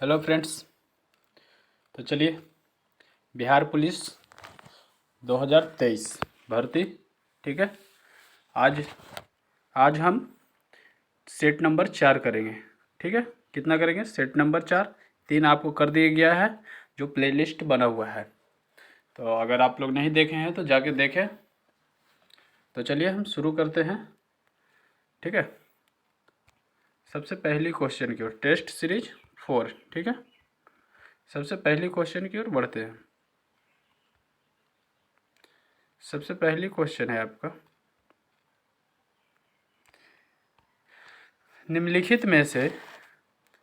Hello friends. तो चलिए, Bihar police 2023 भर्ती, ठीक है। आज आज हम सेट नंबर 4 करेंगे, ठीक है। कितना करेंगे? Set number 4। 3 आपको कर दिया गया है जो प्लेलिस्ट बना हुआ है, तो अगर आप लोग नहीं देखे हैं तो जाके देखें। तो चलिए हम शुरू करते हैं, ठीक है। सबसे पहली क्वेश्चन की ओर, टेस्ट सीरीज 4, ठीक है। सबसे पहली क्वेश्चन की ओर बढ़ते हैं। सबसे पहली क्वेश्चन है आपका, निम्नलिखित में से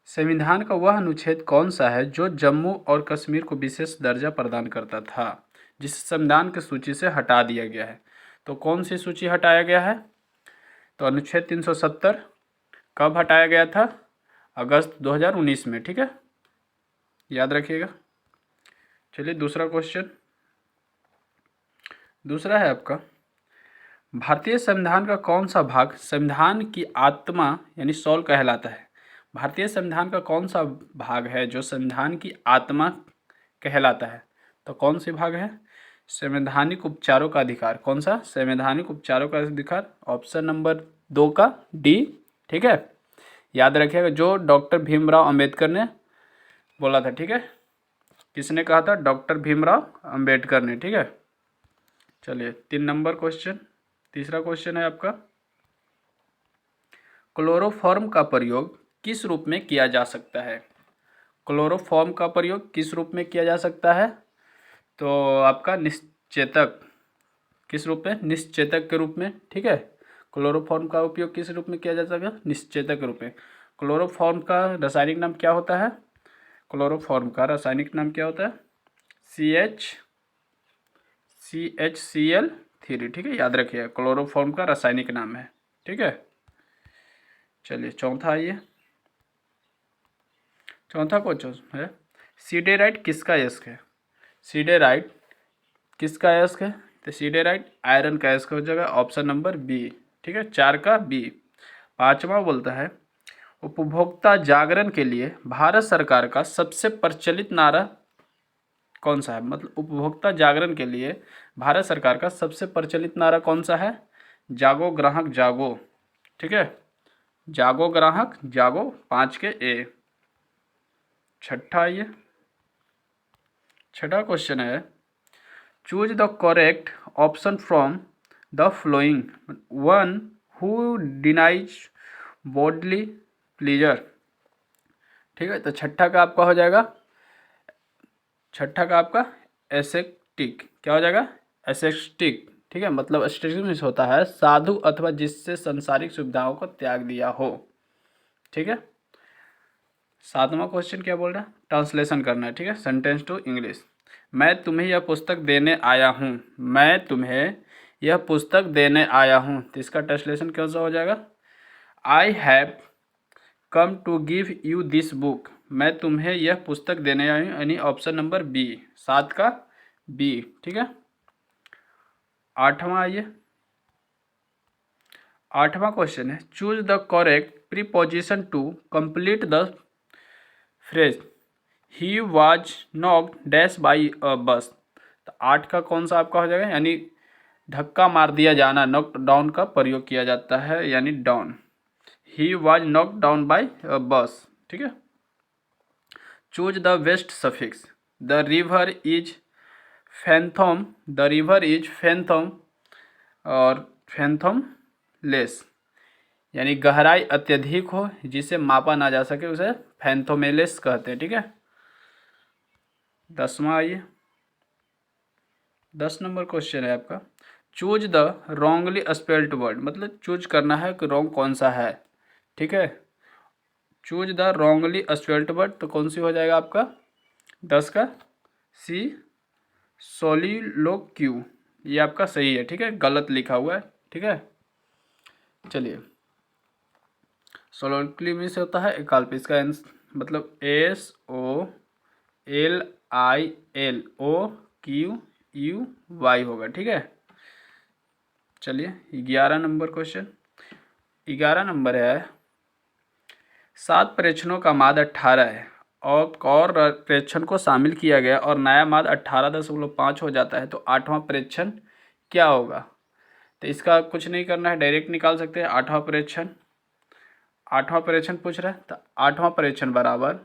संविधान का वह अनुच्छेद कौन सा है जो जम्मू और कश्मीर को विशेष दर्जा प्रदान करता था, जिसे संविधान की सूची से हटा दिया गया है? तो कौन सी सूची हटाया गया है? तो अनुच्छेद 370 कब हटाया गया था? अगस्त 2019 में, ठीक है, याद रखिएगा। चलिए दूसरा क्वेश्चन। दूसरा है आपका, भारतीय संविधान का कौन सा भाग संविधान की आत्मा यानी सोल कहलाता है? भारतीय संविधान का कौन सा भाग है जो संविधान की आत्मा कहलाता है? तो कौन सी भाग है? संवैधानिक उपचारों का अधिकार। कौन सा? संवैधानिक उपचारों का अधिकार, ऑप्शन नंबर 2 का डी, ठीक है। याद रखिएगा, जो डॉक्टर भीमराव अंबेडकर ने बोला था, ठीक है। किसने कहा था? डॉक्टर भीमराव अंबेडकर ने, ठीक है। चलिए 3 नंबर क्वेश्चन। तीसरा क्वेश्चन है आपका, क्लोरोफॉर्म का प्रयोग किस रूप में किया जा सकता है? क्लोरोफॉर्म का प्रयोग किस रूप में किया जा सकता है? तो आपका निश्चेतक। किस रूप में? निश्चेतक के रूप में, ठीक है। क्लोरोफॉर्म का उपयोग किस रूप में किया जा सकता है? निश्चेतक के रूप में। क्लोरोफॉर्म का रासायनिक नाम क्या होता है? क्लोरोफॉर्म का रासायनिक नाम क्या होता है? CHCl3, ठीक है, याद रखिए, क्लोरोफॉर्म का रासायनिक नाम है, ठीक है। चलिए चौथा आइए। चौथा क्वेश्चन है, सीडेराइट किसका यस्क है? सीडेराइट किसका यस्क है? तो सीडेराइट आयरन का यस्क हो जाएगा, ऑप्शन नंबर बी, ठीक है, 4 का बी। पांचवा बोलता है, उपभोक्ता जागरण के लिए भारत सरकार का सबसे प्रचलित नारा कौन सा है? मतलब उपभोक्ता जागरण के लिए भारत सरकार का सबसे प्रचलित नारा कौन सा है? जागो ग्राहक जागो, ठीक है। जागो ग्राहक जागो, 5 के ए। छठा आइए। छठा क्वेश्चन है, choose the correct option from the flowing one who denies bodily pleaser, ठीक है। तो छठा का आपका हो जाएगा, छठा का आपका एसेक्टिक। क्या हो जाएगा? एसेक्टिक, ठीक है। मतलब एस्टेटिक होता है साधु अथवा जिससे संसारिक सुविधाओं को त्याग दिया हो, ठीक है। सातवां क्वेश्चन क्या बोल रहा है? ट्रांसलेशन करना है, ठीक है, सेंटेंस टू इंग्लिश। मैं तुम्हें यह पुस्तक देने आया हूँ। मैं तुम्हें यह पुस्तक देने आया हूँ, तो इसका ट्रांसलेशन कौन सा हो जाएगा? I have come to give you this book. मैं तुम्हें यह पुस्तक देने आया हूँ, यानी ऑप्शन नंबर बी, 7 का बी, ठीक है। आठवां आइए। आठवां क्वेश्चन है, choose the correct preposition to complete the phrase he was knocked dash by a bus. तो 8 का कौन सा आपका हो जाएगा? यानी धक्का मार दिया जाना, नॉक डाउन का प्रयोग किया जाता है, यानी down. He was knock down by a bus, ठीक है। Choose the best suffix, the river is fathom, the river is fathom और फैंथम लेस, यानी गहराई अत्यधिक हो जिसे मापा ना जा सके उसे फैंथोमेलेस कहते हैं, ठीक है। 10वां आइए। 10 नंबर क्वेश्चन है आपका, choose the wrongly spelled word, मतलब चूज करना है कि रॉन्ग कौन सा है, ठीक है। Choose the wrongly spelled word, तो कौन सी हो जाएगा आपका? 10 का सी, सोलिलोक्यू, ये आपका सही है, ठीक है, गलत लिखा हुआ है, ठीक है। चलिए, सोलोक्यू में से होता है एकाल्प, इसका मतलब SOLILOQUY होगा, ठीक है। चलिए 11 नंबर क्वेश्चन। 11 नंबर है, 7 प्रेक्षणों का माद 18 है और प्रेक्षण को शामिल किया गया और नया माद 18.5 हो जाता है तो आठवां प्रेक्षण क्या होगा। तो इसका कुछ नहीं करना है, डायरेक्ट निकाल सकते हैं। आठवां परीक्षण पूछ रहा है तो आठवां परीक्षण बराबर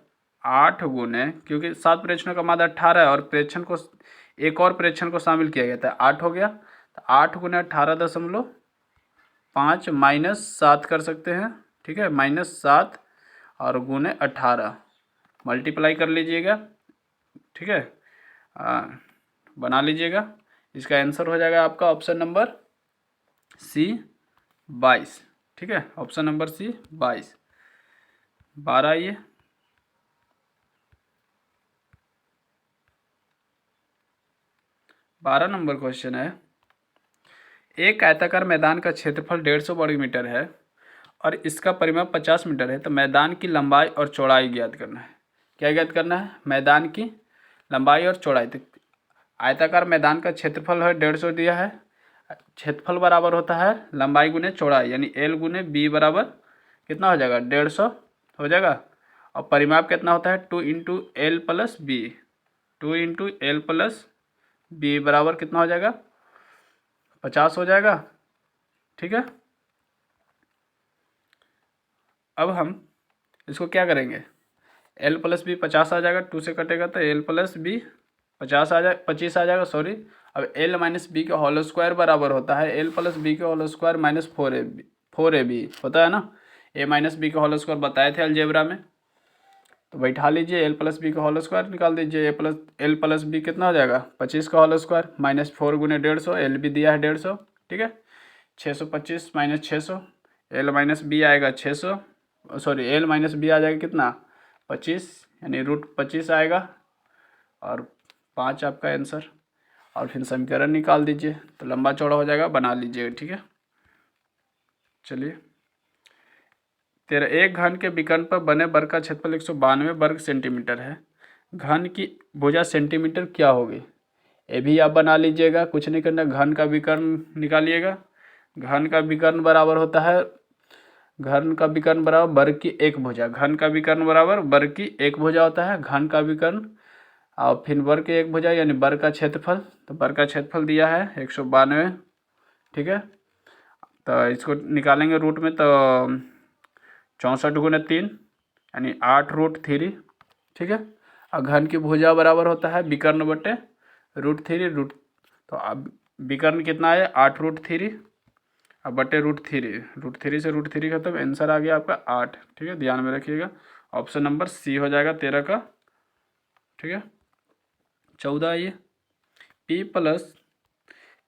8 गुने, क्योंकि 7 परीक्षणों का मादा 18 है और परीक्षण को एक और परीक्षण को शामिल किया गया था 8 हो गया, तो 8 गुने 18.5 -7 कर सकते हैं। ठीक है, -7 और गुने 18 मल्टीप्लाई कर लीजिएगा। ठीक है, बना लीजिएगा। इसका आंसर हो जाएगा आपका ऑप्शन नंबर सी 22। ठीक है, ऑप्शन नंबर सी 22। 12 ये 12 नंबर क्वेश्चन है। एक आयताकार मैदान का क्षेत्रफल 150 वर्ग मीटर है और इसका परिमाप 50 मीटर है, तो मैदान की लंबाई और चौड़ाई ज्ञात करना है। क्या ज्ञात करना है? मैदान की लंबाई और चौड़ाई। तो आयताकार मैदान का क्षेत्रफल है 150 दिया है, क्षेत्रफल बराबर होता है लंबाई गुने चौड़ाई, यानी एल गुने बी बराबर कितना हो जाएगा? 150 हो जाएगा। और परिमाप कितना होता है? 2 into L plus B, 2 into L plus B बराबर कितना हो जाएगा? 50 हो जाएगा। ठीक है, अब हम इसको क्या करेंगे? एल प्लस बी 50 आ जाएगा, 2 से कटेगा तो एल प्लस बी 50 आ जाए 25 आ जाएगा, सॉरी। अब एल माइनस बी के होल स्क्वायर बराबर होता है एल प्लस बी के होल स्क्वायर माइनस 4ab होता है ना। ए माइनस बी के होल स्क्वायर बताए थे अलजेब्रा में, तो बैठा लीजिए। एल प्लस बी का होल स्क्वायर निकाल दीजिए। एल प्लस बी कितना हो जाएगा? 25 का होल स्क्वायर माइनस 4 गुने 150, एल भी दिया है 150। ठीक है, 625 माइनस 600, एल माइनस बी आएगा 600, सॉरी एल माइनस बी आ जाएगा कितना? 25, यानी √25 आएगा और 5 आपका आंसर। और फिर समीकरण निकाल दीजिए तो लंबा चौड़ा हो जाएगा, बना लीजिएगा। ठीक है, चलिए। तेरा एक घन के विकर्ण पर बने वर्ग का क्षेत्रफल 192 वर्ग सेंटीमीटर है। घन की भुजा सेंटीमीटर क्या होगी? ये भी आप बना लीजिएगा, कुछ नहीं करना। घन का विकर्ण निकालिएगा। घन का विकर्ण बराबर होता है, घन का विकर्ण बराबर वर्ग की एक भुजा। घन का विकर्ण बराबर वर्ग की एक भुजा होता है, घन का विकर्ण। और फिर वर्ग की एक भुजा यानी वर्ग का क्षेत्रफल, तो वर्ग का क्षेत्रफल दिया है 192। ठीक है, तो इसको निकालेंगे रूट में तो 64 गुने 3 यानी 8√3। ठीक है, और घन की भुजा बराबर होता है विकर्ण बटे √3 तो अब विकर्ण कितना है? 8√3 अब बटे √3 से √3 खत्म, आंसर आ गया आपका 8। ठीक है, ध्यान में रखिएगा। ऑप्शन नंबर सी हो जाएगा 13 का। ठीक है, 14 ये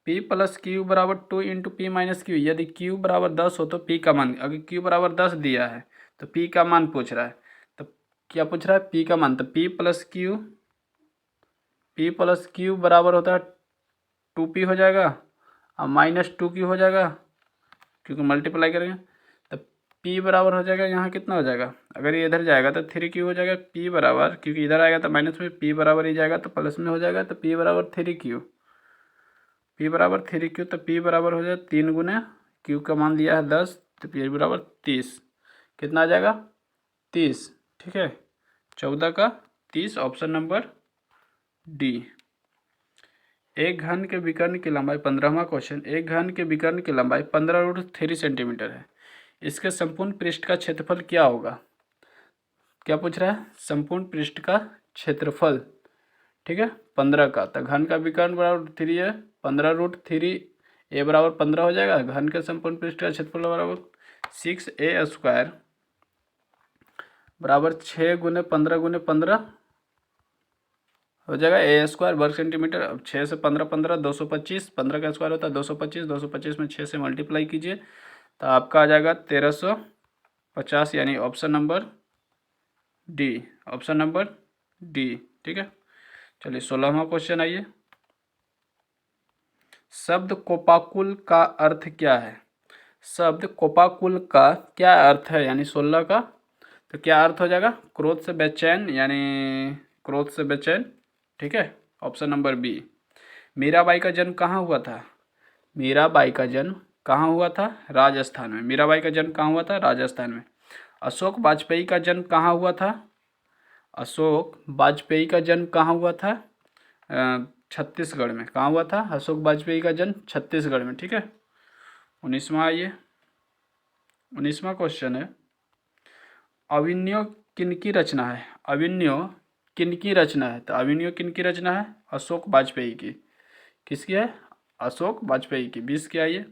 P प्लस क्यू बराबर 2 इंटू पी माइनस क्यू। यदि क्यू बराबर 10 हो तो P का मान, अगर क्यू बराबर 10 दिया है तो P का मान पूछ रहा है। तो क्या पूछ रहा है? P का मान। तो P प्लस क्यू बराबर होता है 2P हो जाएगा और -2Q हो जाएगा, क्योंकि मल्टीप्लाई करेंगे तो P बराबर हो जाएगा, यहाँ कितना हो जाएगा? अगर ये इधर जाएगा तो 3Q हो जाएगा। P बराबर, क्योंकि इधर आएगा तो माइनस में, P बराबर ही जाएगा तो प्लस में हो जाएगा, तो P बराबर 3Q। P बराबर 3Q, तो P बराबर हो जाए 3 गुने Q का मान दिया है 10, तो P बराबर 30। कितना आ जाएगा? 30। ठीक है, 14 का 30, ऑप्शन नंबर डी। एक घन के विकर्ण की लंबाई 15वां क्वेश्चन। एक घन के विकर्ण की लंबाई 15√3 सेंटीमीटर है। इसके संपूर्ण पृष्ठ का क्षेत्रफल क्या होगा? क्या पूछ रहा है? संपूर्ण पृष्ठ का क्षेत्रफल। ठीक है, 15 का, तो घन का विकर्ण बराबर 3 है, 15√3 ए बराबर 15 हो जाएगा। घन के संपूर्ण पृष्ठ का क्षेत्रफल बराबर 6a² बराबर 6 गुने 15 गुने 15 हो जाएगा a² वर्ग सेंटीमीटर। अब 6 से 15 15 225, 15 का स्क्वायर होता है 225, 225 में 6 से मल्टीप्लाई कीजिए तो आपका आ जाएगा 1350, यानी option number D. Option number D. ठीक है, चलिए 16वां क्वेश्चन आइए। शब्द कोपाकुल का अर्थ क्या है? शब्द कोपाकुल का क्या अर्थ है, यानी 16 का, तो क्या अर्थ हो जाएगा? क्रोध से बेचैन, यानी क्रोध से बेचैन। ठीक है, ऑप्शन नंबर बी। मीराबाई का जन्म कहाँ हुआ था? मीराबाई का जन्म कहाँ हुआ था? राजस्थान में। मीराबाई का जन्म कहाँ हुआ था? राजस्थान में। अशोक वाजपेयी का जन्म कहाँ हुआ था? अशोक वाजपेयी का जन्म कहाँ हुआ था? छत्तीसगढ़ में। कहाँ हुआ था अशोक वाजपेयी का जन्म? छत्तीसगढ़ में। ठीक है। 19वां आइए। 19वां क्वेश्चन है, अभिनयो किनकी रचना है? अभिनयो किनकी रचना है? तो अभिनयो किनकी रचना है? अशोक वाजपेयी की। किसकी है? अशोक वाजपेयी की। 20 की आइए।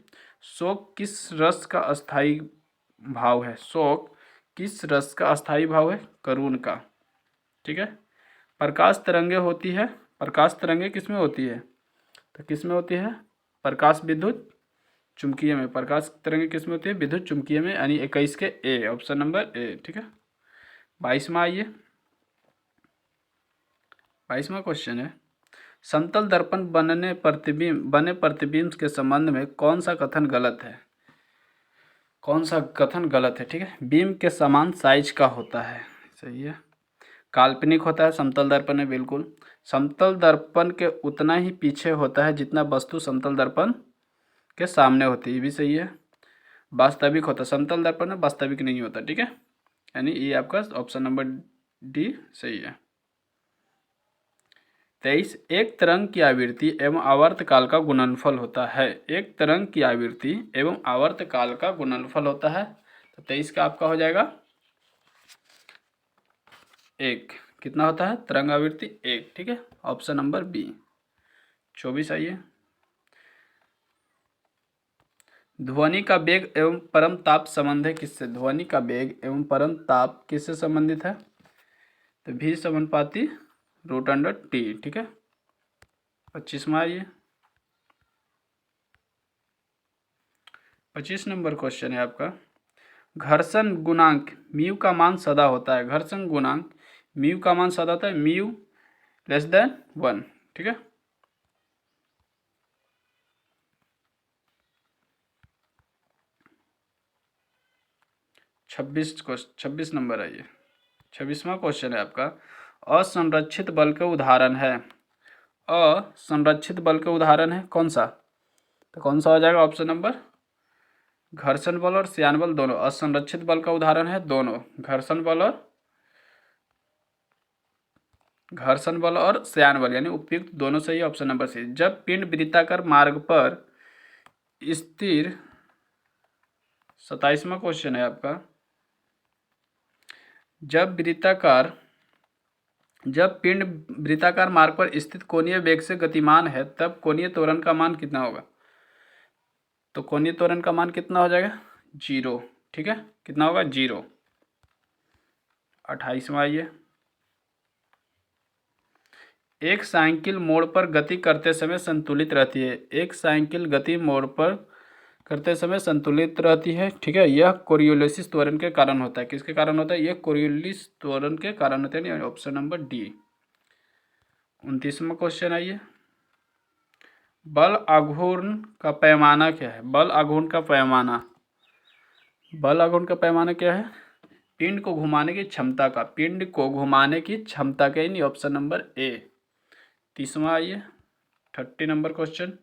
शोक किस रस का अस्थाई भाव है? शोक किस रस का अस्थाई भाव है? करुण का। ठीक है। प्रकाश तरंगे होती है, प्रकाश तरंगे किस में होती है? तो किस में होती है? प्रकाश विद्युत चुंबकीय में। प्रकाश तरंगे किस में होती है? विद्युत चुंबकीय में, यानी 21 के ए, ऑप्शन नंबर ए। ठीक है। 22वां आइए। 22वां क्वेश्चन है, समतल दर्पण बने प्रतिबिंब के संबंध में कौन सा कथन गलत है? कौन सा कथन गलत है? ठीक है। बीम के समान साइज का होता है। सही है। काल्पनिक होता है समतल दर्पण में, बिल्कुल। समतल दर्पण के उतना ही पीछे होता है जितना वस्तु समतल दर्पण के सामने होती है, ये भी सही है। वास्तविक होता है, समतल दर्पण में वास्तविक नहीं होता। ठीक है। यानी ये आपका ऑप्शन नंबर डी सही है। 23, एक तरंग की आवृत्ति एवं आवर्तकाल का गुणनफल होता है। एक तरंग की आवृत्ति एवं आवर्तकाल का गुणनफल होता है। तो 23 का आपका हो जाएगा 1। कितना होता है? तरंग आवृत्ति 1। ठीक है। Option number B. 24 आइए। ध्वनि का वेग एवं परम ताप संबंध है किससे? ध्वनि का वेग एवं परम ताप किससे संबंधित है? तो भी समानुपाती √T। ठीक है। 25वां आइए। 25 नंबर क्वेश्चन है आपका, घर्षण गुणांक म्यू का मान सदा होता है। घर्षण गुणांक म्यू का मान सदा होता है, म्यू <1। ठीक है। 26 नंबर आइए। 26वां क्वेश्चन है आपका, असंरक्षित बल के उदाहरण है। असंरक्षित बल के उदाहरण है कौन सा? तो कौन सा हो जाएगा? ऑप्शन नंबर, घर्षण बल और श्यान बल दोनों। असंरक्षित बल का उदाहरण है दोनों, घर्षण बल और श्यान बल, यानी उपयुक्त दोनों सही। Option number C. जब पिंड वृत्ताकार मार्ग पर स्थिर, 27वां क्वेश्चन है आपका, जब पिंड वृत्ताकार मार्ग पर स्थित कोणीय वेग से गतिमान है तब कोणीय त्वरण का मान कितना होगा? तो कोणीय त्वरण का मान कितना हो जाएगा? 0। ठीक है। कितना होगा? 0। 28वां आइए। एक साइकिल मोड़ पर गति करते समय संतुलित रहती है। एक साइकिल गति मोड़ पर करते समय संतुलित रहती है। ठीक है। यह कोरियोलिस त्वरण के कारण होता है। किसके कारण होता है? यह कोरियोलिस त्वरण के कारण होता है। Option number D. 29वां क्वेश्चन आइए। बल आघूर्ण का पैमाना क्या है? बल आघूर्ण का पैमाना, बल आघूर्ण का पैमाना क्या है? पिंड को घुमाने की क्षमता का, पिंड को घुमाने की क्षमता का, यानी ऑप्शन नंबर ए। 30वां आइए। 30 नंबर क्वेश्चन,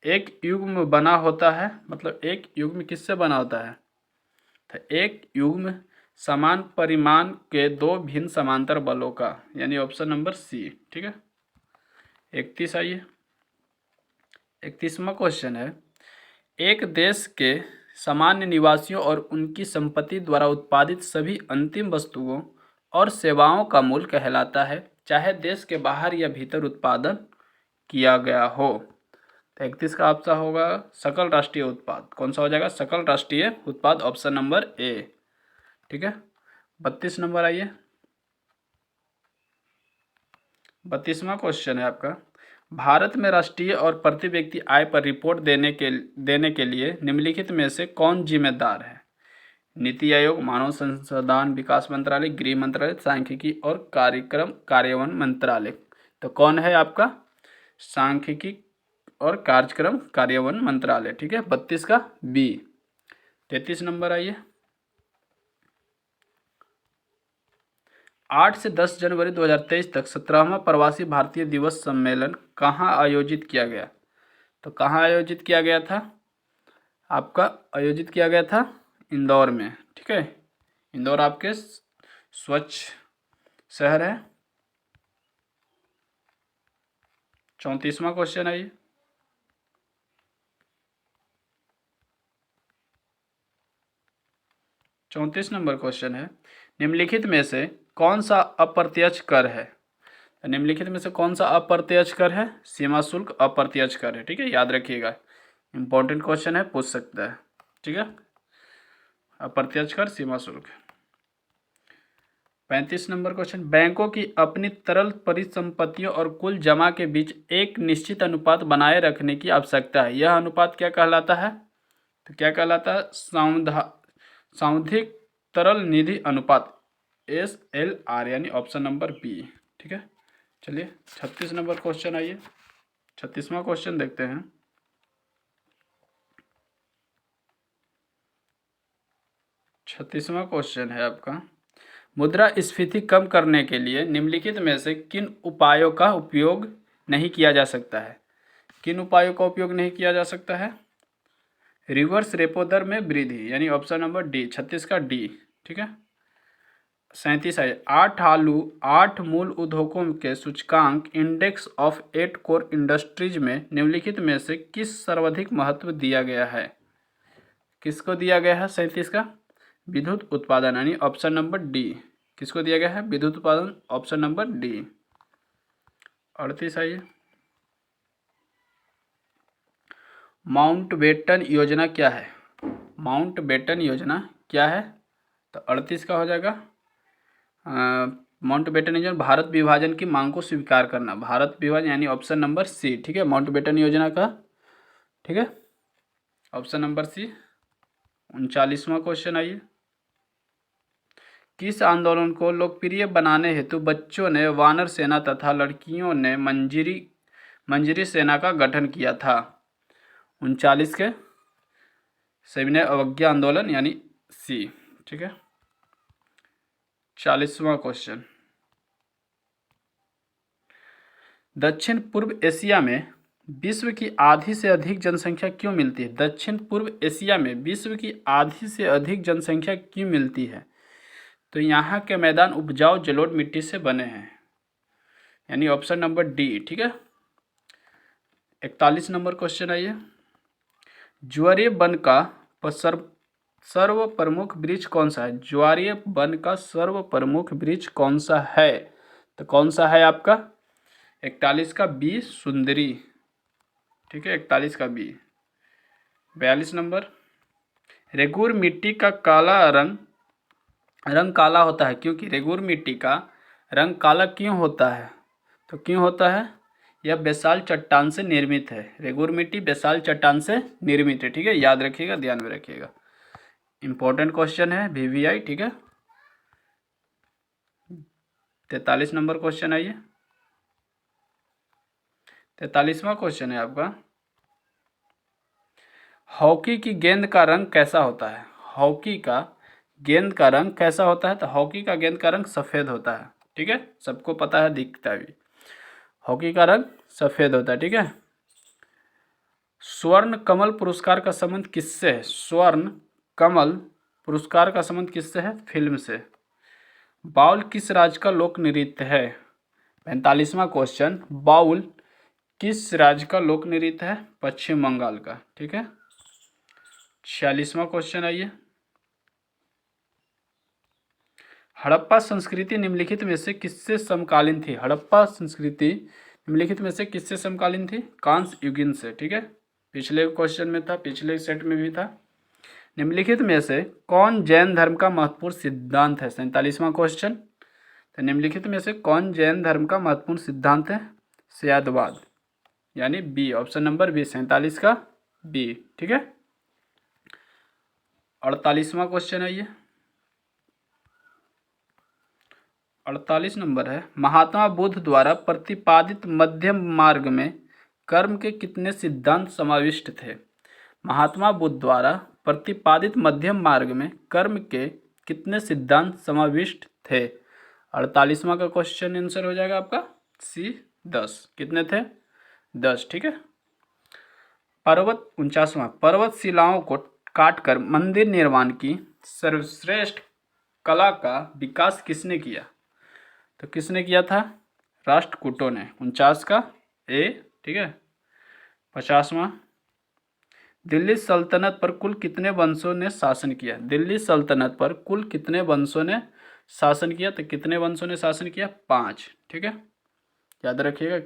एक युग्म बना होता है, मतलब एक युग्म किससे बना होता है? तो एक युग्म समान परिमाण के दो भिन्न समांतर बलों का, यानी ऑप्शन नंबर सी। ठीक है। 31 आइए। 31वां क्वेश्चन है, एक देश के सामान्य निवासियों और उनकी संपत्ति द्वारा उत्पादित सभी अंतिम वस्तुओं और सेवाओं का मूल कहलाता है, चाहे देश के बाहर या भीतर उत्पादन किया गया हो। तो 31 का आपका होगा सकल राष्ट्रीय उत्पाद। कौन सा हो जाएगा? सकल राष्ट्रीय उत्पाद, ऑप्शन नंबर ए। ठीक है। 32 नंबर आइए। 32वां क्वेश्चन है आपका, भारत में राष्ट्रीय और प्रति व्यक्ति आय पर रिपोर्ट देने के लिए निम्नलिखित में से कौन जिम्मेदार है? नीति आयोग, मानव संसाधन विकास मंत्रालय, गृह मंत्रालय, सांख्यिकी और कार्यक्रम कार्यान्वयन मंत्रालय। तो कौन है आपका? सांख्यिकी और कार्यक्रम कार्यान्वयन मंत्रालय। ठीक है। 32 का बी। 33 नंबर आइए। 8 से 10 जनवरी 2023 तक 17वां प्रवासी भारतीय दिवस सम्मेलन कहाँ आयोजित किया गया? तो कहाँ आयोजित किया गया था? आपका आयोजित किया गया था इंदौर में। ठीक है। इंदौर आपके स्वच्छ शहर है। 34वां क्वेश्चन है ये। 34 नंबर क्वेश्चन है, निम्नलिखित में से कौन सा अप्रत्यक्ष कर है? निम्नलिखित में से कौन सा अप्रत्यक्ष कर है? सीमा शुल्क अप्रत्यक्ष कर है। ठीक है, याद रखिएगा, इंपॉर्टेंट क्वेश्चन है, पूछ सकता है। ठीक है, अप्रत्यक्ष कर, सीमा शुल्क। 35 नंबर क्वेश्चन, बैंकों की अपनी तरल परिसंपत्तियों और कुल जमा के बीच एक निश्चित अनुपात बनाए रखने की आवश्यकता है। यह अनुपात क्या कहलाता है? तो क्या कहलाता है? सावधिक तरल निधि अनुपात, SLR, यानी ऑप्शन नंबर बी। ठीक है, चलिए 36 नंबर क्वेश्चन आइए, 36वां क्वेश्चन देखते हैं। 36वां क्वेश्चन है आपका, मुद्रास्फीति कम करने के लिए निम्नलिखित में से किन उपायों का उपयोग नहीं किया जा सकता है? किन उपायों का उपयोग नहीं किया जा सकता है? रिवर्स रेपो दर में वृद्धि, यानी ऑप्शन नंबर डी, 36 का डी। ठीक है, 37 है, 8 मूल उद्योगों के सूचकांक इंडेक्स ऑफ 8 कोर इंडस्ट्रीज में निम्नलिखित में से किस सर्वाधिक महत्व दिया गया है? किसको दिया गया है? 37 का विद्युत उत्पादन, यानी ऑप्शन नंबर डी। किसको दिया गया है? विद्युत उत्पादन, ऑप्शन नंबर डी। 38 आइए, माउंटबेटन योजना क्या है? माउंटबेटन योजना क्या है? तो 38 का हो जाएगा माउंटबेटन योजना, भारत विभाजन की मांग को स्वीकार करना, भारत विभाजन, यानी ऑप्शन नंबर सी। ठीक है, माउंटबेटन योजना का, ठीक है, ऑप्शन नंबर सी। 39वां क्वेश्चन आइए, किस आंदोलन को लोकप्रिय बनाने हेतु बच्चों ने वानर सेना तथा लड़कियों ने मंजरी सेना का गठन किया था? 39 के सविनय अवज्ञा आंदोलन, यानी सी। ठीक है, 40वां क्वेश्चन, दक्षिण पूर्व एशिया में विश्व की आधी से अधिक जनसंख्या क्यों मिलती है? दक्षिण पूर्व एशिया में विश्व की आधी से अधिक जनसंख्या क्यों मिलती है? तो यहाँ के मैदान उपजाऊ जलोढ़ मिट्टी से बने हैं, यानी ऑप्शन नंबर डी। ठीक है, 41 नंबर क्वेश्चन आइए, ज्वारीय वन का सर्व प्रमुख वृक्ष कौन सा है? ज्वारीय वन का सर्व प्रमुख वृक्ष कौन सा है? तो कौन सा है आपका? 41 का बी, सुंदरी। ठीक है, 41 का बी। 42 नंबर, रेगुर मिट्टी का काला रंग काला होता है क्योंकि रेगुर मिट्टी का रंग काला क्यों होता है? तो क्यों होता है? यह बेसाल्ट चट्टान से निर्मित है। रेगुर मिट्टी बेसाल्ट चट्टान से निर्मित है। ठीक है, याद रखिएगा, ध्यान में रखिएगा, इंपॉर्टेंट क्वेश्चन है, VVI। ठीक है, 43 नंबर क्वेश्चन आइए, 43वां क्वेश्चन है आपका, हॉकी की गेंद का रंग कैसा होता है? हॉकी का गेंद का रंग कैसा होता है? तो हॉकी का गेंद का रंग सफ़ेद होता है। ठीक है, सबको पता है, दिखता भी, हॉकी का रंग सफ़ेद होता है। ठीक है, स्वर्ण कमल पुरस्कार का संबंध किससे है? स्वर्ण कमल पुरस्कार का संबंध किससे है? फिल्म से। बाउल किस राज्य का लोक नृत्य है? 45वां क्वेश्चन, बाउल किस राज्य का लोक नृत्य है? पश्चिम बंगाल का। ठीक है, 46वां क्वेश्चन आइए, हड़प्पा संस्कृति निम्नलिखित में से किससे समकालीन थी? हड़प्पा संस्कृति निम्नलिखित में से किससे समकालीन थी? कांस्य युगीन से। ठीक है, पिछले क्वेश्चन में था, पिछले सेट में भी था। निम्नलिखित में से कौन जैन धर्म का महत्वपूर्ण सिद्धांत है? 47वां क्वेश्चन, तो निम्नलिखित में से कौन जैन धर्म का महत्वपूर्ण सिद्धांत है? स्यादवाद, यानी बी, ऑप्शन नंबर बी, 47 का बी। ठीक है, 48वां क्वेश्चन है ये, 48 नंबर है, महात्मा बुद्ध द्वारा प्रतिपादित मध्यम मार्ग में कर्म के कितने सिद्धांत समाविष्ट थे? महात्मा बुद्ध द्वारा प्रतिपादित मध्यम मार्ग में कर्म के कितने सिद्धांत समाविष्ट थे? 48वां का क्वेश्चन आंसर हो जाएगा आपका सी, 10। कितने थे? 10। ठीक है, 49वां, पर्वत शिलाओं को काटकर मंदिर निर्माण की सर्वश्रेष्ठ कला का विकास किसने किया? तो किसने किया था? राष्ट्रकूटों ने। 49 का ए, ठीक है। 50वां, दिल्ली सल्तनत पर कुल कितने वंशों ने शासन किया? दिल्ली सल्तनत पर कुल कितने वंशों ने शासन किया? तो कितने वंशों ने शासन किया? 5, ठीक है, याद रखिएगा।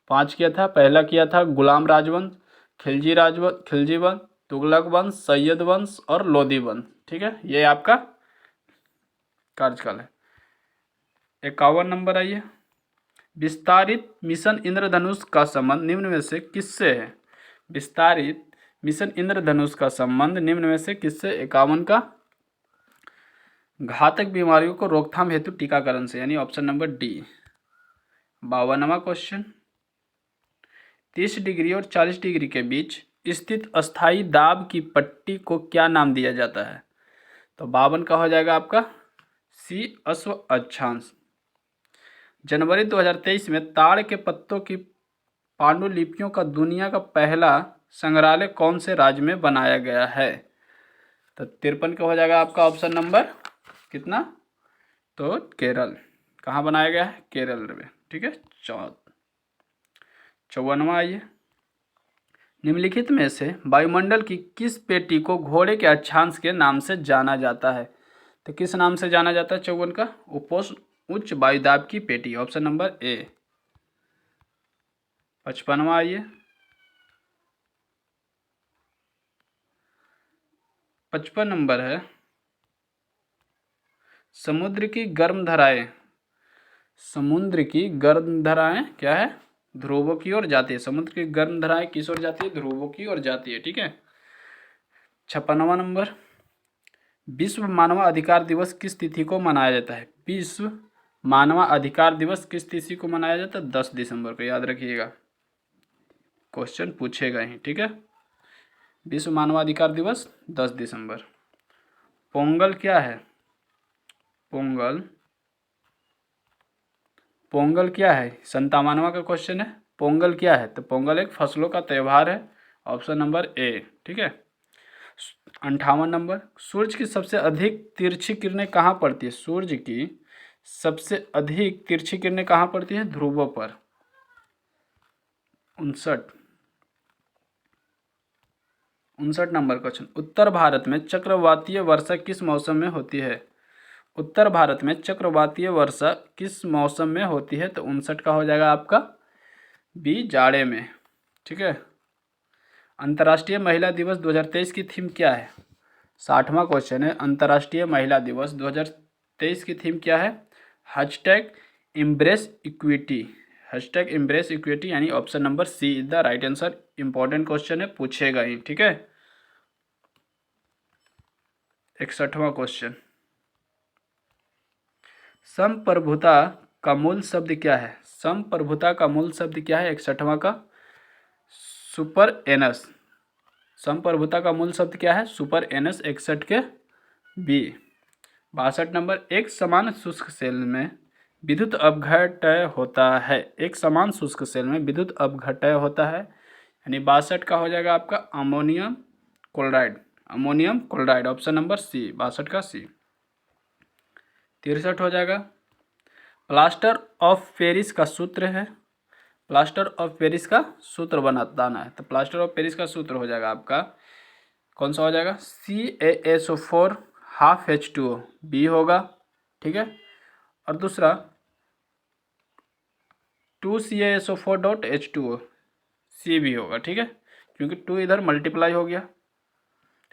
5 किया था। पहला किया था गुलाम राजवंश, खिलजी वंश, तुगलक वंश, सैयद वंश और लोदी वंश, ठीक है। ये आपका कार्यकाल है। 51 नंबर आइए। विस्तारित मिशन इंद्रधनुष का संबंध निम्न में से किससे है? विस्तारित मिशन इंद्रधनुष का संबंध निम्न में से किससे? 51 का घातक बीमारियों को रोकथाम हेतु टीकाकरण से, यानी ऑप्शन नंबर डी। 52वां क्वेश्चन, 30 डिग्री और 40 डिग्री के बीच स्थित अस्थायी दाब की पट्टी को क्या नाम दिया जाता है? तो 52 का हो जाएगा आपका सी, अश्व अक्षांश। जनवरी 2023 में ताड़ के पत्तों की पांडुलिपियों का दुनिया का पहला संग्रहालय कौन से राज्य में बनाया गया है? तो 53 का हो जाएगा आपका ऑप्शन नंबर कितना? तो केरल। कहाँ बनाया गया है? केरल में, ठीक है। 54वां आइए। निम्नलिखित में से वायुमंडल की किस पेटी को घोड़े के अक्षांश के नाम से जाना जाता है? तो किस नाम से जाना जाता है 54 का? उपोष्ण उच्च वायुदाब की पेटी, ऑप्शन नंबर ए। 55वां आइए। 55 नंबर है, समुद्र की गर्म धाराएं क्या है? ध्रुवों की ओर जाती है। समुद्र की गर्म धाराएं किस ओर जाती है? ध्रुवों की ओर जाती है, ठीक है। 56वां नंबर, विश्व मानवाधिकार दिवस किस तिथि को मनाया जाता है? विश्व मानवाधिकार दिवस किस तिथि को मनाया जाता है? 10 दिसंबर को, याद रखिएगा, क्वेश्चन पूछेगा ही, ठीक है। विश्व मानवाधिकार दिवस 10 दिसंबर। पोंगल क्या है? पोंगल क्या है? 57वां का क्वेश्चन है, पोंगल क्या है? तो पोंगल एक फसलों का त्यौहार है, ऑप्शन नंबर ए, ठीक है। 58 नंबर, सूर्य की सबसे अधिक तिरछी किरणें कहाँ पड़ती है? सूर्य की सबसे अधिक तिरछी किरणें कहाँ पड़ती है? ध्रुवों पर। 59 नंबर क्वेश्चन, उत्तर भारत में चक्रवातीय वर्षा किस मौसम में होती है? उत्तर भारत में चक्रवातीय वर्षा किस मौसम में होती है? तो 59 का हो जाएगा आपका बी, जाड़े में, ठीक है। अंतर्राष्ट्रीय महिला दिवस 2023 की थीम क्या है? 60वां क्वेश्चन है, अंतर्राष्ट्रीय महिला दिवस 2023 की थीम क्या है? Hashtag embrace equity, hashtag embrace equity, यानी option number C is the right answer. Important question है, पूछेगा ही, ठीक है। 61वां क्वेश्चन, संप्रभुता का मूल शब्द क्या है? संप्रभुता का मूल शब्द क्या है? 61वां का सुपर एनस। संप्रभुता का मूल शब्द क्या है? सुपर एनस, 61 के बी। 62 नंबर, एक समान शुष्क सेल में विद्युत अपघटय होता है। एक समान शुष्क सेल में विद्युत अपघटय होता है, यानी 62 का हो जाएगा आपका ammonium chloride, option number C, 62 का सी। 63 हो जाएगा, प्लास्टर ऑफ पेरिस का सूत्र है, प्लास्टर ऑफ पेरिस का सूत्र बताना है। तो प्लास्टर ऑफ पेरिस का सूत्र हो जाएगा आपका, कौन सा हो जाएगा? CaSO4 हाफ H2O, बी होगा, ठीक है। और दूसरा 2CaSO4.H2O, सी भी होगा, ठीक है, क्योंकि 2 इधर मल्टीप्लाई हो गया,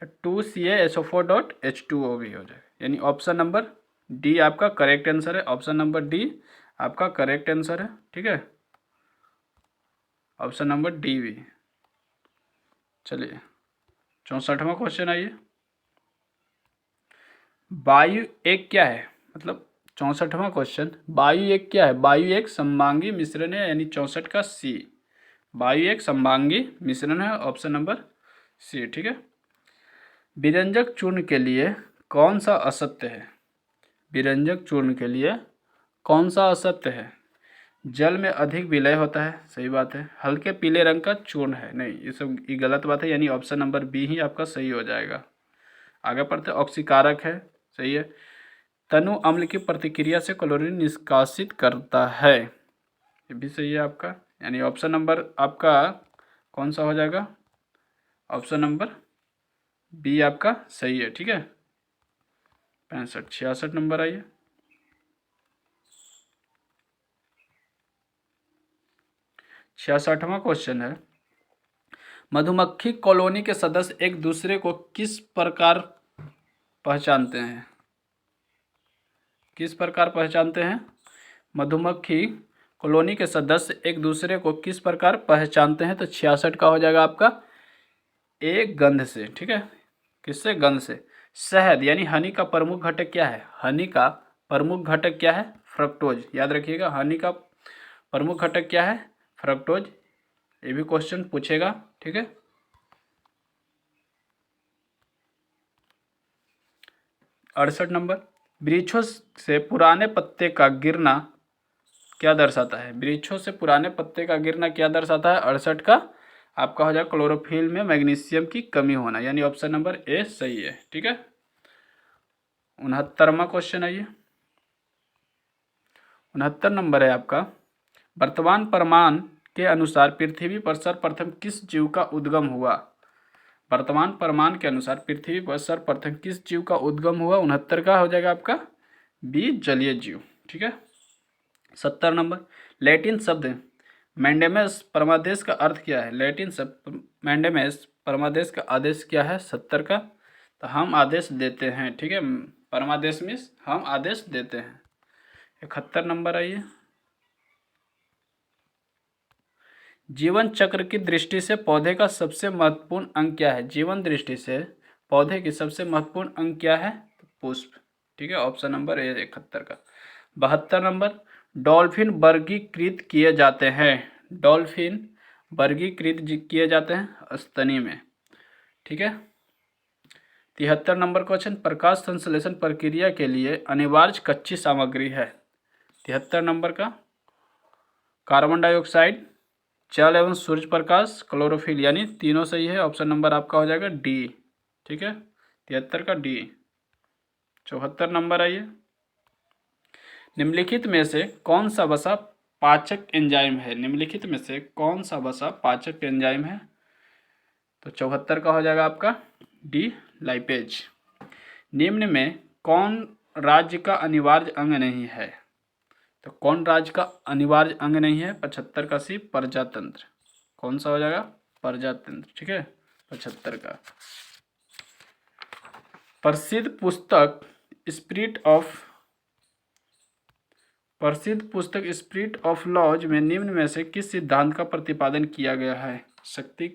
तो 2CaSO4.H2O भी हो जाएगा, यानी ऑप्शन नंबर डी आपका करेक्ट आंसर है। ऑप्शन नंबर डी आपका करेक्ट आंसर है, ठीक है, ऑप्शन नंबर डी भी। चलिए 64वां क्वेश्चन आइए। वायु एक क्या है? मतलब 64वां क्वेश्चन, वायु एक क्या है? वायु एक समभांगी मिश्रण है, यानी 64 का सी, वायु एक समभांगी मिश्रण है, ऑप्शन नंबर सी, ठीक है। विरंजक चूर्ण के लिए कौन सा असत्य है? विरंजक चूर्ण के लिए कौन सा असत्य है? जल में अधिक विलय होता है, सही बात है। हल्के पीले रंग का चूर्ण है, नहीं, ये सब ये गलत बात है, यानी ऑप्शन नंबर बी ही आपका सही हो जाएगा। आगे पढ़ते, ऑक्सीकारक है, सही है। तनु अम्ल की प्रतिक्रिया से क्लोरीन निष्कासित करता है। ये भी सही है आपका, यानी ऑप्शन नंबर आपका कौन सा हो जाएगा? ऑप्शन नंबर बी आपका सही है। ठीक है, 65 66 नंबर आइए। 66वां क्वेश्चन है, मधुमक्खी कॉलोनी के सदस्य एक दूसरे को किस प्रकार पहचानते हैं? किस प्रकार पहचानते हैं? मधुमक्खी कॉलोनी के सदस्य एक दूसरे को किस प्रकार पहचानते हैं? तो 66 का हो जाएगा आपका एक गंध से। ठीक है, किससे? गंध से। शहद यानी हनी का प्रमुख घटक क्या है? हनी का प्रमुख घटक क्या है? फ्रक्टोज। याद रखिएगा, हनी का प्रमुख घटक क्या है? फ्रक्टोज। ये भी क्वेश्चन पूछेगा। ठीक है, 68 नंबर, वृक्षों से पुराने पत्ते का गिरना क्या दर्शाता है? वृक्षों से पुराने पत्ते का गिरना क्या दर्शाता है? 68 का आपका हो जाएगा क्लोरोफिल में मैग्नीशियम की कमी होना, यानी ऑप्शन नंबर ए सही है। ठीक है, 69वां क्वेश्चन आइए। 69 नंबर है आपका, वर्तमान प्रमाण के अनुसार पृथ्वी पर सर्वप्रथम किस जीव का उद्गम हुआ? वर्तमान प्रमाण के अनुसार पृथ्वी पर सर्वप्रथम किस जीव का उद्गम हुआ? 69 का हो जाएगा आपका बी, जलीय जीव। ठीक है, 70 नंबर, लैटिन शब्द मैंडेमस परमादेश का अर्थ क्या है? लैटिन शब्द मैंडेमस परमादेश का आदेश क्या है? 70 का, तो हम आदेश देते हैं। ठीक है, परमादेश मीन्स हम आदेश देते हैं। 71 नंबर आइए, जीवन चक्र की दृष्टि से पौधे का सबसे महत्वपूर्ण अंग क्या है? जीवन दृष्टि से पौधे की सबसे महत्वपूर्ण अंग क्या है? पुष्प। ठीक है, ऑप्शन नंबर ए 71 का। 72 नंबर, डॉल्फिन वर्गीकृत किए जाते हैं। डॉल्फिन वर्गीकृत किए जाते हैं स्तनी में। ठीक है, 73 नंबर क्वेश्चन, प्रकाश संश्लेषण प्रक्रिया के लिए अनिवार्य कच्ची सामग्री है। 73 नंबर का, कार्बन डाइऑक्साइड, जल एवं सूर्य प्रकाश, क्लोरोफिल, यानी तीनों सही है। ऑप्शन नंबर आपका हो जाएगा डी। ठीक है, 73 का डी। 74 नंबर आइए, निम्नलिखित में से कौन सा वसा पाचक एंजाइम है? निम्नलिखित में से कौन सा वसा पाचक एंजाइम है? तो 74 का हो जाएगा आपका डी, लाइपेज। निम्न में कौन राज्य का अनिवार्य अंग नहीं है? तो कौन राज्य का अनिवार्य अंग नहीं है? 75 का सी, प्रजातंत्र। कौन सा हो जाएगा? प्रजातंत्र। ठीक है, 75 का। प्रसिद्ध पुस्तक स्पिरिट ऑफ लॉज में निम्न में से किस सिद्धांत का प्रतिपादन किया गया है? शक्ति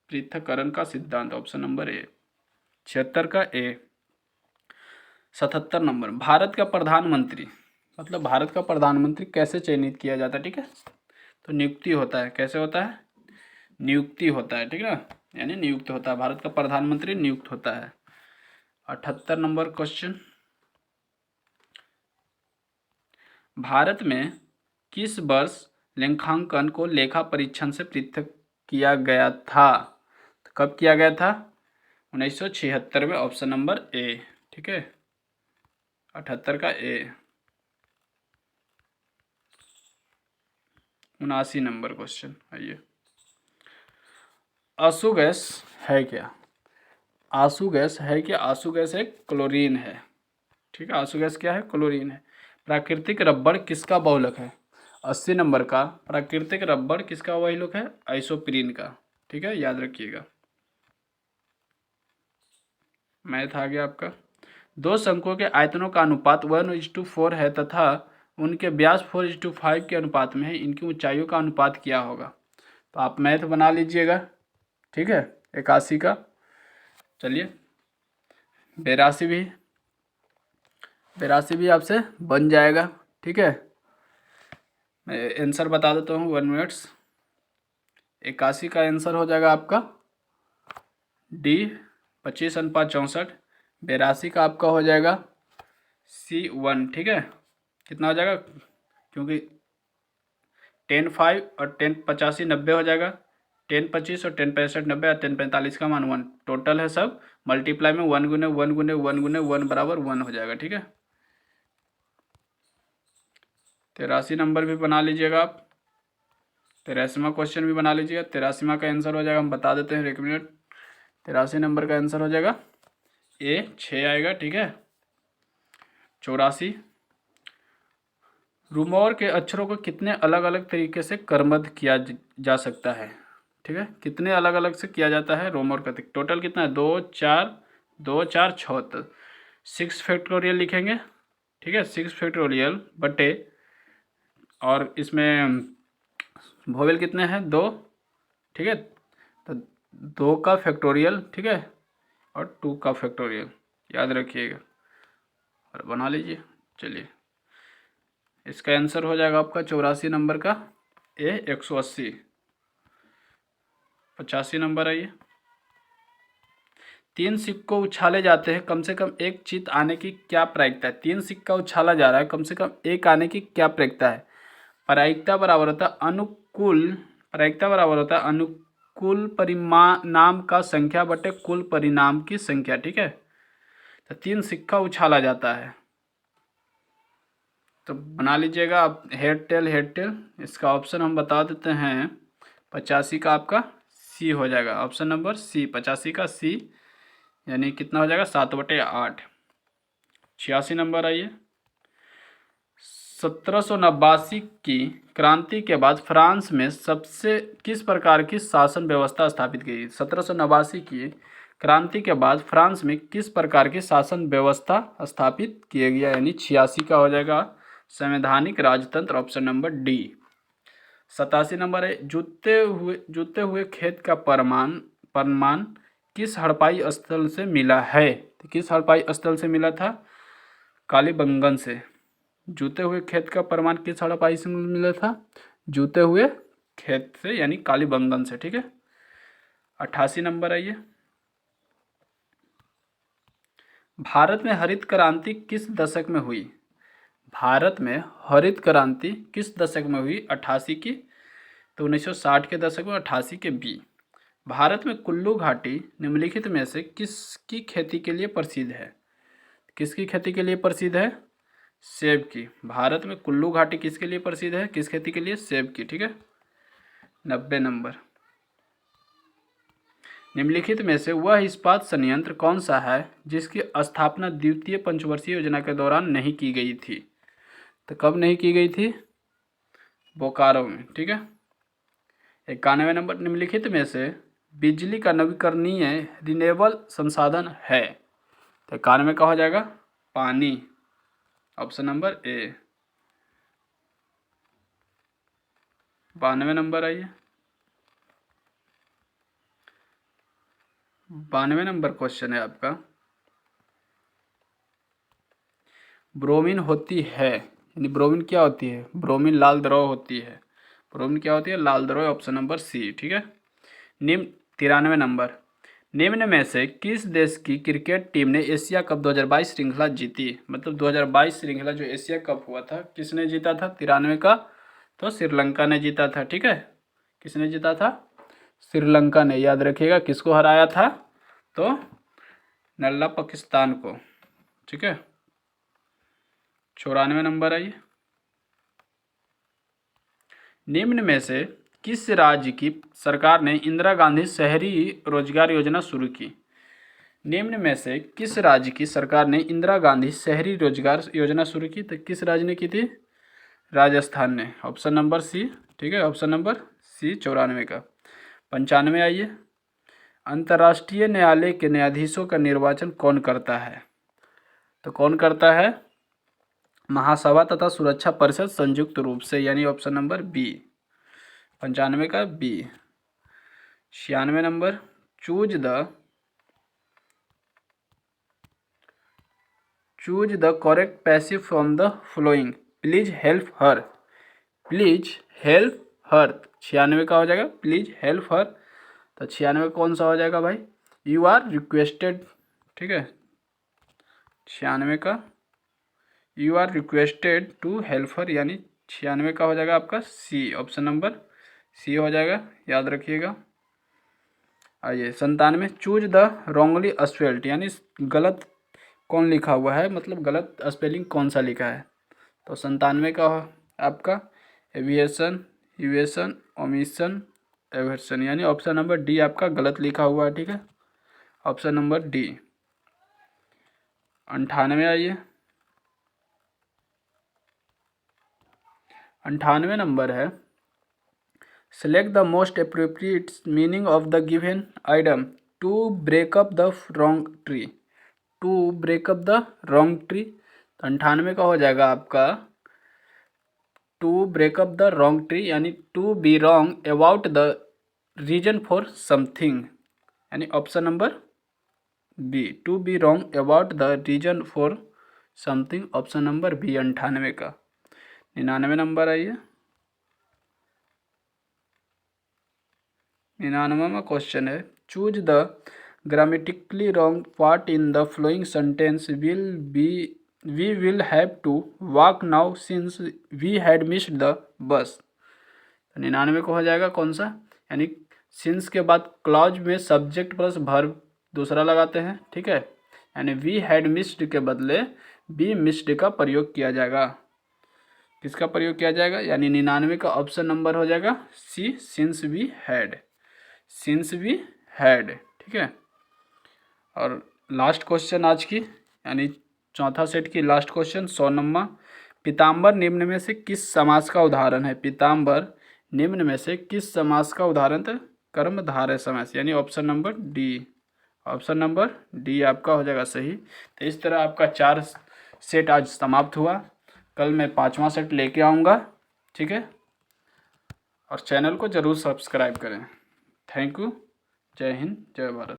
पृथक्करण का सिद्धांत। Option number A. 76 का ए। 77 नंबर, भारत का प्रधानमंत्री, मतलब भारत का प्रधानमंत्री कैसे चयनित किया जाता है? ठीक है, तो नियुक्ति होता है। कैसे होता है? नियुक्ति होता है। ठीक है ना, यानी नियुक्त होता है, भारत का प्रधानमंत्री नियुक्त होता है। 78 नंबर क्वेश्चन, भारत में किस वर्ष लेखांकन को लेखा परीक्षण से पृथक किया गया था? तो कब किया गया था? 1976 में। Option number A. ठीक है, 78 का ए। 79 नंबर क्वेश्चन आइए, आंसू गैस है क्या? आंसू गैस है क्या? आंसू गैस एक क्लोरीन है। ठीक है, आंसू गैस क्या है? क्लोरीन है। प्राकृतिक रबड़ किसका बहुलक है? 80 नंबर का, प्राकृतिक रबड़ किसका बहुलक है? आइसोप्रीन का। ठीक है, याद रखिएगा। मैथ आ गया आपका। दो शंकुओं के आयतनों का अनुपात 1:4 है तथा उनके व्यास 4:5 के अनुपात में है। इनकी ऊंचाइयों का अनुपात क्या होगा? तो आप मैथ बना लीजिएगा। ठीक है, 81 का। चलिए, 82 भी आपसे बन जाएगा। ठीक है, मैं आंसर बता देता हूँ 1 मिनट्स। 81 का आंसर हो जाएगा आपका डी, 25:64। 82 का आपका हो जाएगा C1। ठीक है, कितना हो जाएगा? क्योंकि 10×5 और 10×85 90 हो जाएगा। 10×25 और 10×65 90 और 10×45 का मान 1। टोटल है सब मल्टीप्लाई में 1 × 1 × 1 × 1 बराबर 1 हो जाएगा। ठीक है, 83 नंबर भी बना लीजिएगा आप। 83वां क्वेश्चन भी बना लीजिएगा। 83वां का आंसर हो जाएगा, हम बता देते हैं, 1 मिनट। 83 नंबर का आंसर हो जाएगा ए 6 आएगा, ठीक है। 84, रूमौर के अक्षरों को कितने अलग अलग तरीके से क्रमबद्ध किया जा सकता है, ठीक है। कितने अलग अलग से किया जाता है रोमौर का, टोटल कितना है, 2 4 2 4 6, तो 6 फैक्टोरियल लिखेंगे, ठीक है। 6 फैक्टोरियल बटे, और इसमें वोवेल कितने हैं, 2, ठीक है। तो 2 का फैक्टोरियल, ठीक है, और 2 का फैक्टोरियल याद रखिएगा और बना लीजिए। चलिए, इसका आंसर हो जाएगा आपका 84 नंबर का ए 180। 85 नंबर आइए। 3 सिक्कों उछाले जाते हैं, कम से कम एक जीत आने की क्या प्रायिकता है। 3 सिक्का उछाला जा रहा है, कम से कम एक आने की क्या प्रायिकता है। प्रायिकता बराबर होता है अनुकूल, प्रायिकता बराबर होता है अनुकूल परिणाम का संख्या बटे कुल परिणाम की संख्या, ठीक है। तो 3 सिक्का उछाला जाता है, तो बना लीजिएगा आप हेड टेल हेड टेल। इसका ऑप्शन हम बता देते हैं, 85 का आपका सी हो जाएगा, ऑप्शन नंबर सी, 85 का सी, यानी कितना हो जाएगा 7/8। 86 नंबर आइए। 1789 की क्रांति के बाद फ्रांस में सबसे किस प्रकार की शासन व्यवस्था स्थापित की गई। 1789 की क्रांति के बाद फ्रांस में किस प्रकार की शासन व्यवस्था स्थापित किया गया, यानी 86 का हो जाएगा संवैधानिक राजतंत्र, ऑप्शन नंबर डी। 87 नंबर है, जूते हुए खेत का प्रमाण किस हड़पाई स्थल से मिला है। तो किस हड़पाई स्थल से मिला था, कालीबंगन से। जूते हुए खेत का प्रमाण किस हड़पाई से मिला था, जूते हुए खेत से, यानी कालीबंगन से, ठीक है। 88 नंबर आइए। भारत में हरित क्रांति किस दशक में हुई। भारत में हरित क्रांति किस दशक में हुई, 88 की, तो 1960 के दशक में, 88 के बी। भारत में कुल्लू घाटी निम्नलिखित में से किसकी खेती के लिए प्रसिद्ध है। किसकी खेती के लिए प्रसिद्ध है, सेब की। भारत में कुल्लू घाटी किसके लिए प्रसिद्ध है, किस खेती के लिए, सेब की, ठीक है। 90 नंबर। निम्नलिखित में से वह इस्पात संयंत्र कौन सा है जिसकी स्थापना द्वितीय पंचवर्षीय योजना के दौरान नहीं की गई थी। तो कब नहीं की गई थी, बोकारो में, ठीक है। 91 नंबर। निम्नलिखित में से बिजली का नवीकरणीय रिन्यूएबल संसाधन है। तो 91 का हो जाएगा पानी, ऑप्शन नंबर ए। 92 नंबर आइए। 92 नंबर क्वेश्चन है आपका, ब्रोमीन होती है, यानी ब्रोमीन क्या होती है, ब्रोमीन लाल द्रव होती है। ब्रोमीन क्या होती है, लाल द्रव, ऑप्शन नंबर सी, ठीक है। निम्न 93 नंबर। निम्न में से किस देश की क्रिकेट टीम ने एशिया कप 2022 श्रृंखला जीती। मतलब 2022 श्रृंखला जो एशिया कप हुआ था, किसने जीता था, 93 का, तो श्रीलंका ने जीता था, ठीक है। किसने जीता था, श्रीलंका ने। याद रखिएगा किसको हराया था, तो नल्ला पाकिस्तान को, ठीक है। 94 नंबर आइए। निम्न में से किस राज्य की सरकार ने इंदिरा गांधी शहरी रोजगार योजना शुरू की। निम्न में से किस राज्य की सरकार ने इंदिरा गांधी शहरी रोजगार योजना शुरू की। तो किस राज्य ने की थी, राजस्थान ने, ऑप्शन नंबर सी, ठीक है, ऑप्शन नंबर सी 94 का। 95 आइए। अंतर्राष्ट्रीय न्यायालय के न्यायाधीशों का निर्वाचन कौन करता है। तो कौन करता है, महासभा तथा सुरक्षा परिषद संयुक्त रूप से, यानी ऑप्शन नंबर बी, 95 का B. 96 number. Choose the correct passive from the following, please help her, please help her. 96 का हो जाएगा प्लीज हेल्प हर। तो 96 कौन सा हो जाएगा भाई, यू आर रिक्वेस्टेड, ठीक है। 96 का you are requested to help her, यानी 96 का हो जाएगा आपका सी, ऑप्शन नंबर सी हो जाएगा, याद रखिएगा। आइए 97। चूज द रॉन्गली स्पेल्ड, यानी गलत कौन लिखा हुआ है, मतलब गलत स्पेलिंग कौन सा लिखा है। तो 97 का आपका एविएशन, इवेशन, ओमिशन, एवर्सन, यानी ऑप्शन नंबर डी आपका गलत लिखा हुआ है। ठीक है, ऑप्शन नंबर डी। 98 आइए, 98 नंबर है, select the most appropriate meaning of the given item to break up the wrong tree. To break up the wrong tree, तो 98 का हो जाएगा आपका to break up the wrong tree, यानी to be wrong about the reason for something, यानी option number B, to be wrong about the reason for something, option number B 98 का। 99 number आइए, 99वां क्वेश्चन है, choose the grammatically wrong part in the following sentence we will have to walk now since we had missed the bus. 99 को हो जाएगा कौन सा, यानी सिंस के बाद क्लॉज में सब्जेक्ट प्लस वर्ब दूसरा लगाते हैं। ठीक है, यानी वी हैड मिस्ड के बदले बी मिस्ड का प्रयोग किया जाएगा। किसका प्रयोग किया जाएगा, यानी 99 का ऑप्शन नंबर हो जाएगा C, since we had, since we had. ठीक है, और लास्ट क्वेश्चन आज की, यानी चौथा सेट की लास्ट क्वेश्चन 100 नंबर, पीताम्बर निम्न में से किस समास का उदाहरण है। पीताम्बर निम्न में से किस समास का उदाहरण है, कर्मधारय समास, यानी option number D, option number D आपका हो जाएगा सही। तो इस तरह आपका 4 सेट आज समाप्त हुआ, कल मैं 5वां सेट लेके आऊँगा। ठीक है, और चैनल को ज़रूर सब्सक्राइब करें। थैंक यू, जय हिंद, जय भारत।